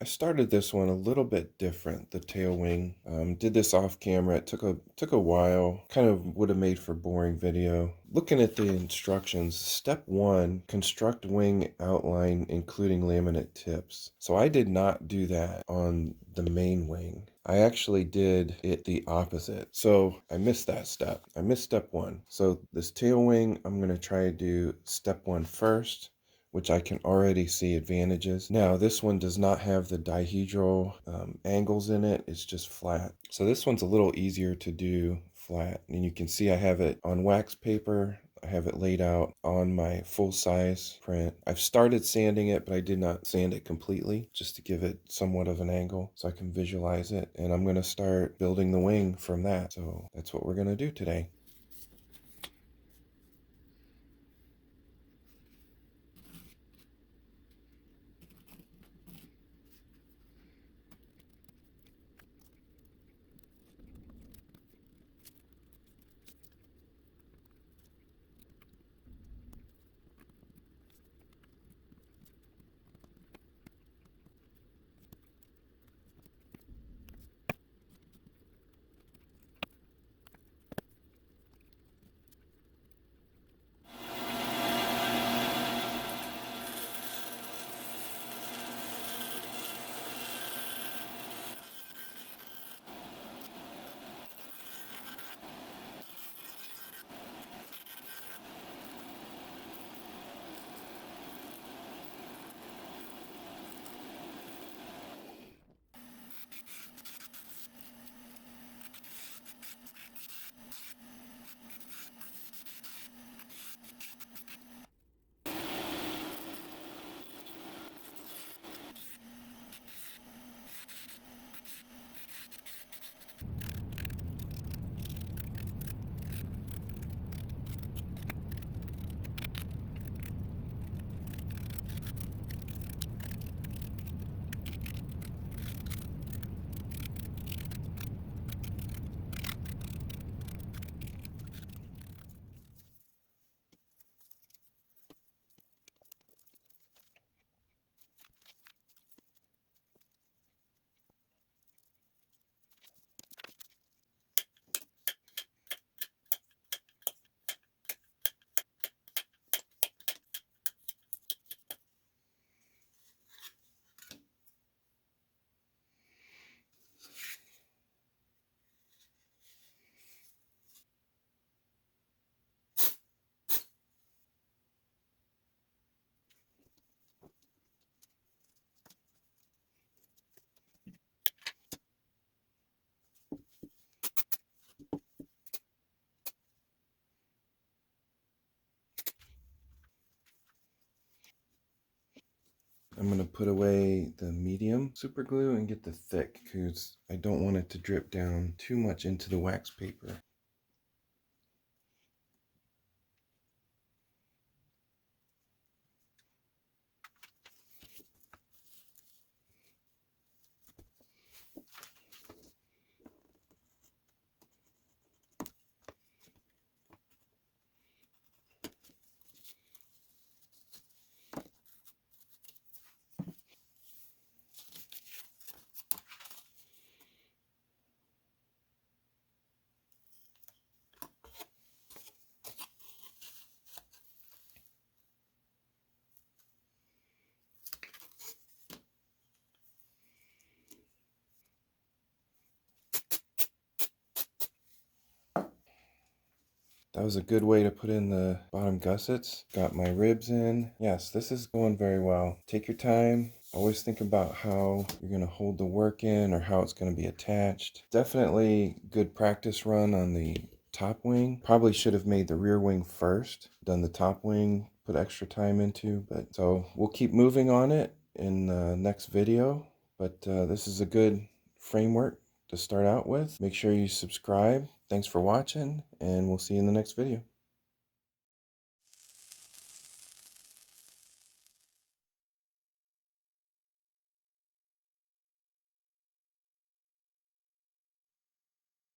I started this one a little bit different, the tail wing. Did this off camera. It took a while. Kind of would have made for boring video. Looking at the instructions, step 1, construct wing outline including laminate tips. So I did not do that on the main wing. I actually did it the opposite. So I missed that step. I missed step 1. So this tail wing, I'm going to try to do step 1 first, which I can already see advantages. Now, this one does not have the dihedral angles in it. It's just flat. So this one's a little easier to do flat. And you can see I have it on wax paper. I have it laid out on my full-size print. I've started sanding it, but I did not sand it completely, just to give it somewhat of an angle so I can visualize it. And I'm going to start building the wing from that. So that's what we're going to do today. I'm going to put away the medium super glue and get the thick because I don't want it to drip down too much into the wax paper. That was a good way to put in the bottom gussets. Got my ribs in. Yes, this is going very well. Take your time. Always think about how you're going to hold the work in or how it's going to be attached. Definitely good practice run on the top wing. Probably should have made the rear wing first, done the top wing, put extra time into, but so we'll keep moving on it in the next video. But this is a good framework to start out with. Make sure you subscribe. Thanks for watching, and we'll see you in the next video.